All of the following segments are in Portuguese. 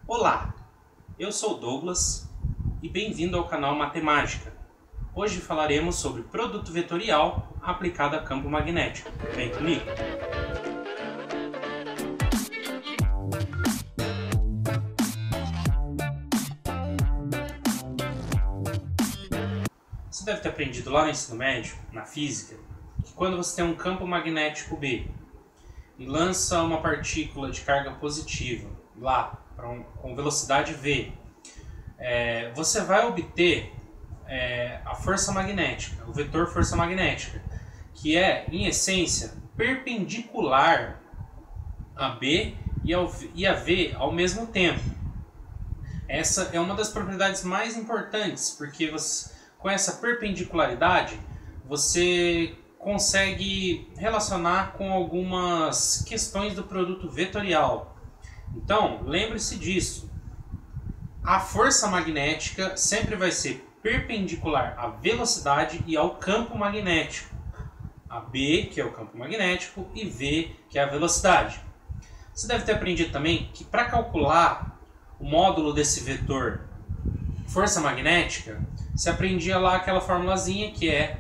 Olá, eu sou o Douglas e bem-vindo ao canal Matemática. Hoje falaremos sobre produto vetorial aplicado a campo magnético. Vem comigo! Você deve ter aprendido lá no ensino médio, na física, que quando você tem um campo magnético B e lança uma partícula de carga positiva lá com velocidade V, você vai obter a força magnética, o vetor força magnética, que é, em essência, perpendicular a B e a V ao mesmo tempo. Essa é uma das propriedades mais importantes, porque com essa perpendicularidade você consegue relacionar com algumas questões do produto vetorial. Então, lembre-se disso. A força magnética sempre vai ser perpendicular à velocidade e ao campo magnético. A B, que é o campo magnético, e V, que é a velocidade. Você deve ter aprendido também que para calcular o módulo desse vetor força magnética, você aprendia lá aquela formulazinha que é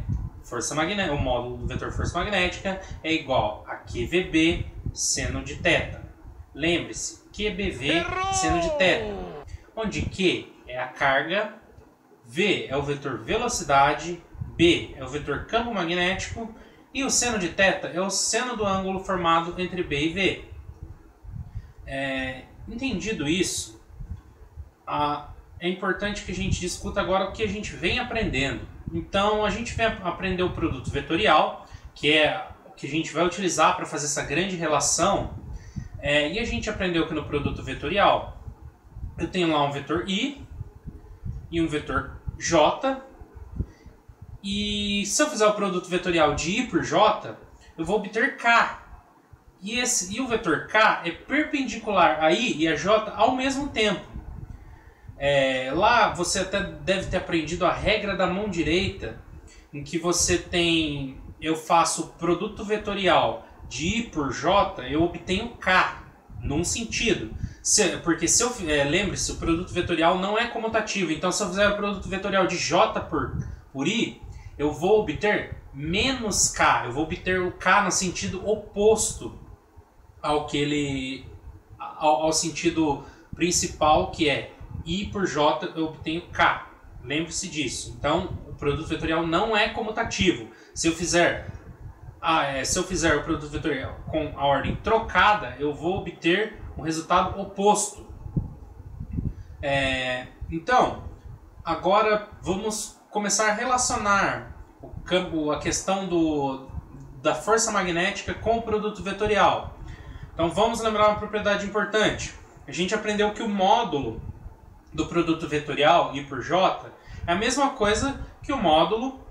o módulo do vetor força magnética é igual a QVB seno de θ. Lembre-se, QBV seno de θ, onde Q é a carga, V é o vetor velocidade, B é o vetor campo magnético e o seno de θ é o seno do ângulo formado entre B e V. Entendido isso, é importante que a gente discuta agora o que a gente vem aprendendo. Então a gente vem aprender o produto vetorial, que é o que a gente vai utilizar para fazer essa grande relação. E a gente aprendeu que no produto vetorial eu tenho lá um vetor I e um vetor J. E se eu fizer o produto vetorial de I por J, eu vou obter K. E o vetor K é perpendicular a I e a J ao mesmo tempo. Lá você até deve ter aprendido a regra da mão direita, em que eu faço o produto vetorial de I por J, eu obtenho K, num sentido. Porque lembre-se, o produto vetorial não é comutativo. Então, se eu fizer o produto vetorial de J por I, eu vou obter menos K. Eu vou obter o K no sentido oposto ao sentido principal, que é I por J, eu obtenho K. Lembre-se disso. Então, o produto vetorial não é comutativo. Se eu fizer o produto vetorial com a ordem trocada, eu vou obter um resultado oposto. Então, agora vamos começar a relacionar a questão da força magnética com o produto vetorial. Então, vamos lembrar uma propriedade importante. A gente aprendeu que o módulo do produto vetorial I por J é a mesma coisa que o módulo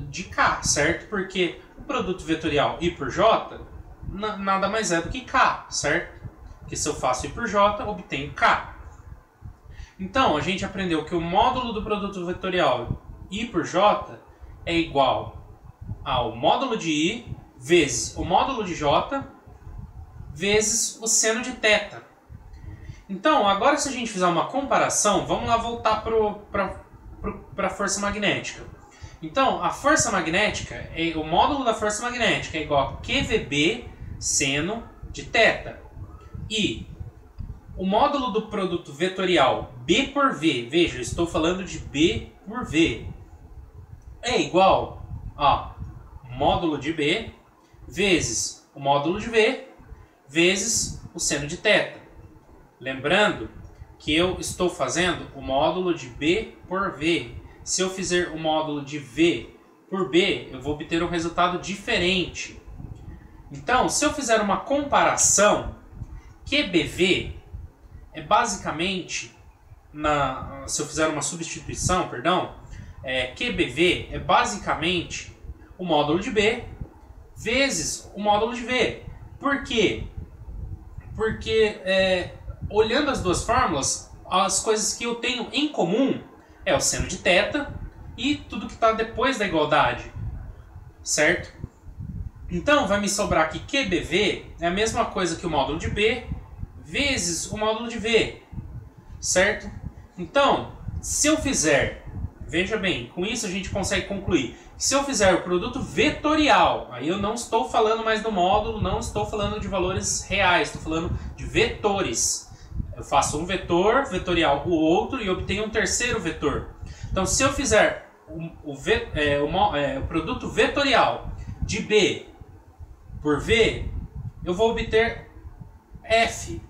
de K, certo? Porque o produto vetorial I por J nada mais é do que K, certo? Porque se eu faço I por J, eu obtenho K. Então, a gente aprendeu que o módulo do produto vetorial I por J é igual ao módulo de I vezes o módulo de J vezes o seno de θ. Então, agora se a gente fizer uma comparação, vamos lá voltar para a força magnética. Então, a força magnética, o módulo da força magnética é igual a QVB seno de θ. E o módulo do produto vetorial B por V, veja, eu estou falando de B por V, é igual a módulo de B vezes o módulo de V vezes o seno de θ. Lembrando que eu estou fazendo o módulo de B por V. Se eu fizer o módulo de V por B, eu vou obter um resultado diferente. Então, se eu fizer uma comparação, QBV é basicamente, se eu fizer uma substituição, perdão, QBV é basicamente o módulo de B vezes o módulo de V. Por quê? Porque olhando as duas fórmulas, as coisas que eu tenho em comum é o seno de θ e tudo que está depois da igualdade, certo? Então vai me sobrar aqui QBV é a mesma coisa que o módulo de B vezes o módulo de V. certo? Então, se eu fizer, veja bem, com isso a gente consegue concluir, se eu fizer o produto vetorial, aí eu não estou falando mais do módulo, não estou falando de valores reais, estou falando de vetores. Eu faço um vetor vetorial, o outro, e obtenho um terceiro vetor. Então, se eu fizer o produto vetorial de B por V, eu vou obter F.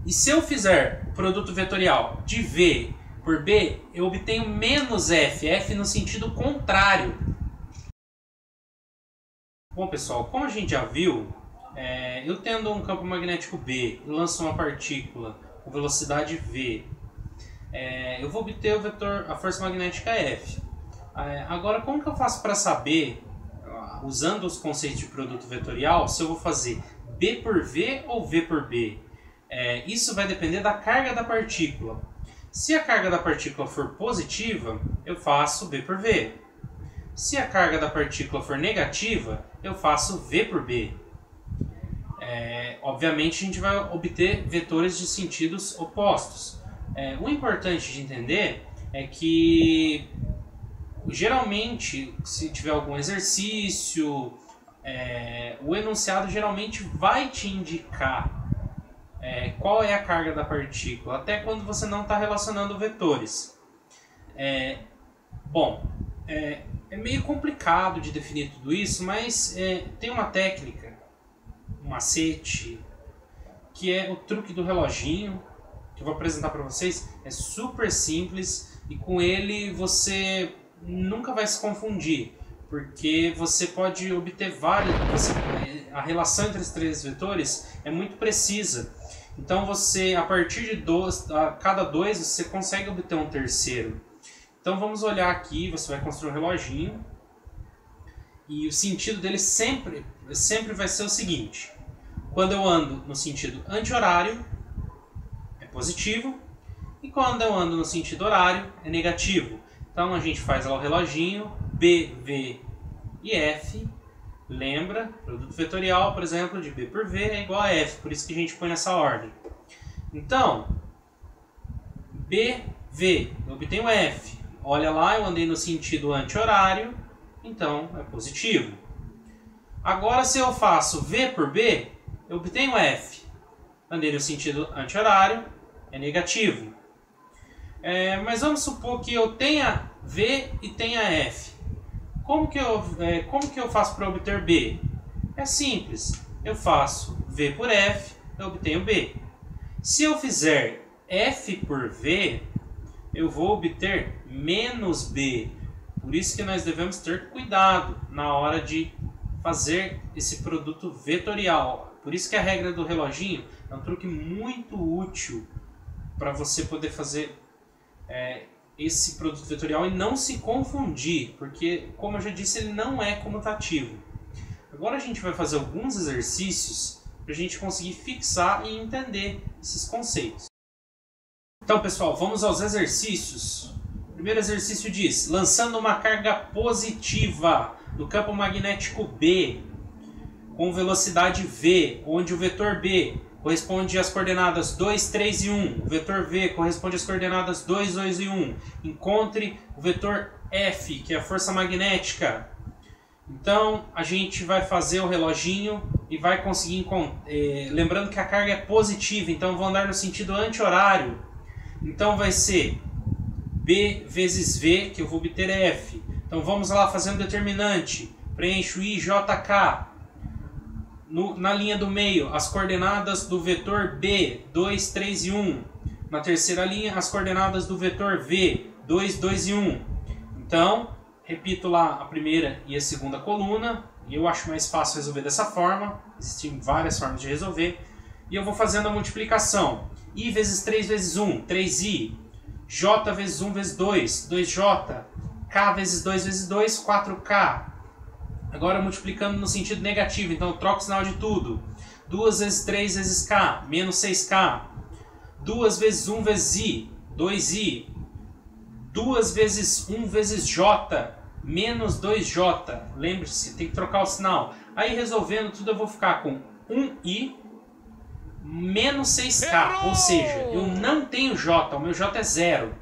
E se eu fizer o produto vetorial de V por B, eu obtenho menos F, F no sentido contrário. Bom, pessoal, como a gente já viu, eu tendo um campo magnético B e lanço uma partícula com velocidade V, eu vou obter o vetor, a força magnética F. Agora, como que eu faço para saber, usando os conceitos de produto vetorial, se eu vou fazer B por V ou V por B? Isso vai depender da carga da partícula. Se a carga da partícula for positiva, eu faço B por V. Se a carga da partícula for negativa, eu faço V por B. Obviamente, a gente vai obter vetores de sentidos opostos. O importante de entender é que, geralmente, se tiver algum exercício, o enunciado geralmente vai te indicar qual é a carga da partícula, até quando você não está relacionando vetores. É meio complicado de definir tudo isso, mas tem uma técnica, um macete, que é o truque do reloginho, que eu vou apresentar para vocês. É super simples e com ele você nunca vai se confundir, porque você pode obter vários. A relação entre os três vetores é muito precisa. Então você, a partir de cada dois, você consegue obter um terceiro. Então vamos olhar aqui, você vai construir um reloginho. E o sentido dele sempre vai ser o seguinte. Quando eu ando no sentido anti-horário, é positivo. E quando eu ando no sentido horário, é negativo. Então a gente faz lá o reloginho, B, V e F. Lembra, produto vetorial, por exemplo, de B por V é igual a F, por isso que a gente põe nessa ordem. Então, B, V, eu obtenho F. Olha lá, eu andei no sentido anti-horário, então é positivo. Agora, se eu faço V por B, eu obtenho F. Andei no sentido anti-horário, é negativo. Mas vamos supor que eu tenha V e tenha F. Como que eu faço para obter B? É simples. Eu faço V por F, eu obtenho B. Se eu fizer F por V, eu vou obter menos B. Por isso que nós devemos ter cuidado na hora de fazer esse produto vetorial. Por isso que a regra do reloginho é um truque muito útil para você poder fazer esse produto vetorial e não se confundir, porque, como eu já disse, ele não é comutativo. Agora a gente vai fazer alguns exercícios para a gente conseguir fixar e entender esses conceitos. Então, pessoal, vamos aos exercícios. O primeiro exercício diz: lançando uma carga positiva no campo magnético B com velocidade V, onde o vetor B corresponde às coordenadas 2, 3 e 1. O vetor V corresponde às coordenadas 2, 2 e 1. Encontre o vetor F, que é a força magnética. Então, a gente vai fazer o reloginho e vai conseguir... lembrando que a carga é positiva, então eu vou andar no sentido anti-horário. Então, vai ser B vezes V, que eu vou obter F. Então, vamos lá fazendo determinante. Preencho I, J, K. Na linha do meio, as coordenadas do vetor B, 2, 3 e 1. Na terceira linha, as coordenadas do vetor V, 2, 2 e 1. Então, repito lá a primeira e a segunda coluna. E eu acho mais fácil resolver dessa forma. Existem várias formas de resolver. E eu vou fazendo a multiplicação. I vezes 3 vezes 1, 3I. J vezes 1 vezes 2, 2J. K vezes 2 vezes 2, 4K. Agora multiplicando no sentido negativo, então eu troco o sinal de tudo. 2 vezes 3 vezes K, menos 6K. 2 vezes 1 vezes I, 2I. 2 vezes 1 vezes J, menos 2J. Lembre-se, tem que trocar o sinal. Aí resolvendo tudo eu vou ficar com 1I menos 6k, ou seja, eu não tenho j, o meu j é 0.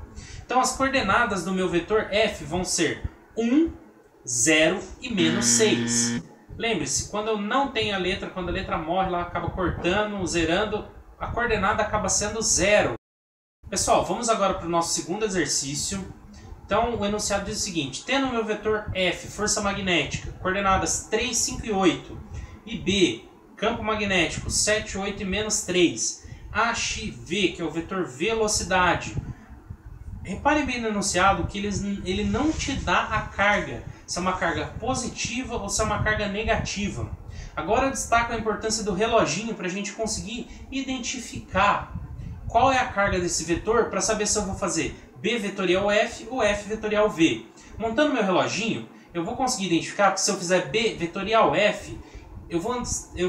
Então as coordenadas do meu vetor f vão ser 1, 0 e menos 6. Lembre-se, quando eu não tenho a letra, quando a letra morre, ela acaba cortando, zerando, a coordenada acaba sendo 0. Pessoal, vamos agora para o nosso segundo exercício. Então o enunciado diz o seguinte: tendo o meu vetor f, força magnética, coordenadas 3, 5 e 8, e b, campo magnético 7, 8 e menos 3, ache v, que é o vetor velocidade. Reparem bem no enunciado que ele não te dá a carga, se é uma carga positiva ou se é uma carga negativa. Agora eu destaco a importância do reloginho para a gente conseguir identificar qual é a carga desse vetor para saber se eu vou fazer b vetorial f ou f vetorial v. Montando meu reloginho, eu vou conseguir identificar que se eu fizer b vetorial f, eu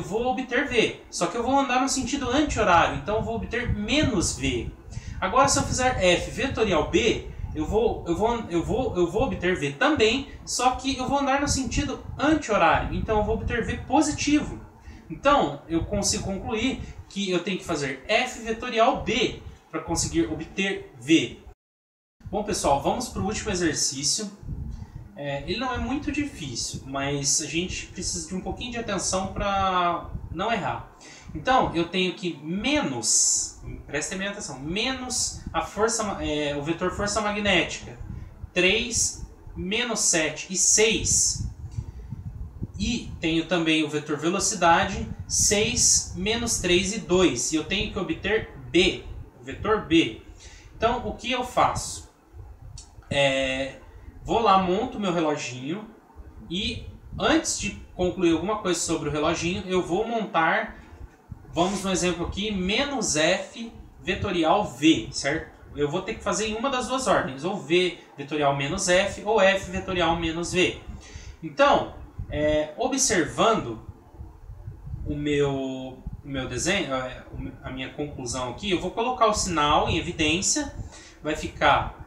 vou obter v, só que eu vou andar no sentido anti-horário, então eu vou obter menos v. Agora, se eu fizer f vetorial b, eu vou obter v também, só que eu vou andar no sentido anti-horário, então eu vou obter v positivo. Então, eu consigo concluir que eu tenho que fazer f vetorial b para conseguir obter v. Bom, pessoal, vamos para o último exercício. Ele não é muito difícil, mas a gente precisa de um pouquinho de atenção para não errar. Então, eu tenho que menos, prestem bem atenção, menos o vetor força magnética, 3, menos 7 e 6. E tenho também o vetor velocidade, 6, menos 3 e 2. E eu tenho que obter b, o vetor b. Então, o que eu faço? Vou lá, monto meu reloginho e antes de concluir alguma coisa sobre o reloginho, eu vou montar, vamos no exemplo aqui, menos f vetorial v, certo? Eu vou ter que fazer em uma das duas ordens, ou v vetorial menos f, ou f vetorial menos v. Então, observando o meu desenho, a minha conclusão aqui, eu vou colocar o sinal em evidência, vai ficar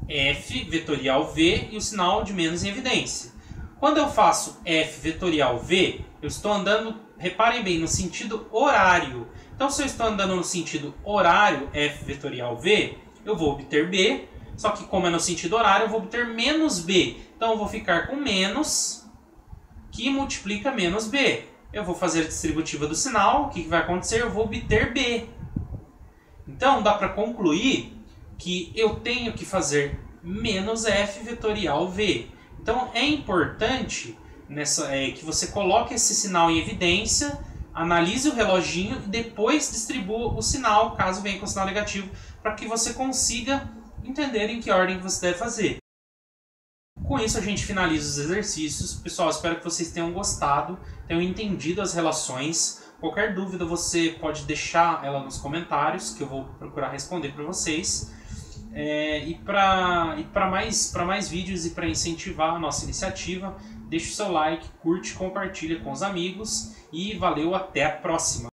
f vetorial v e o sinal de menos em evidência. Quando eu faço f vetorial v, eu estou andando, reparem bem, no sentido horário. Então, se eu estou andando no sentido horário, f vetorial v, eu vou obter b, só que como é no sentido horário, eu vou obter menos b. Então, eu vou ficar com menos, que multiplica menos b. Eu vou fazer a distributiva do sinal, o que vai acontecer? Eu vou obter b. Então, dá para concluir que eu tenho que fazer menos f vetorial v. Então é importante que você coloque esse sinal em evidência, analise o reloginho e depois distribua o sinal, caso venha com sinal negativo, para que você consiga entender em que ordem você deve fazer. Com isso a gente finaliza os exercícios. Pessoal, espero que vocês tenham gostado, tenham entendido as relações. Qualquer dúvida você pode deixar ela nos comentários, que eu vou procurar responder para vocês. E para mais vídeos e para incentivar a nossa iniciativa, deixe o seu like, curte, compartilha com os amigos e valeu, até a próxima!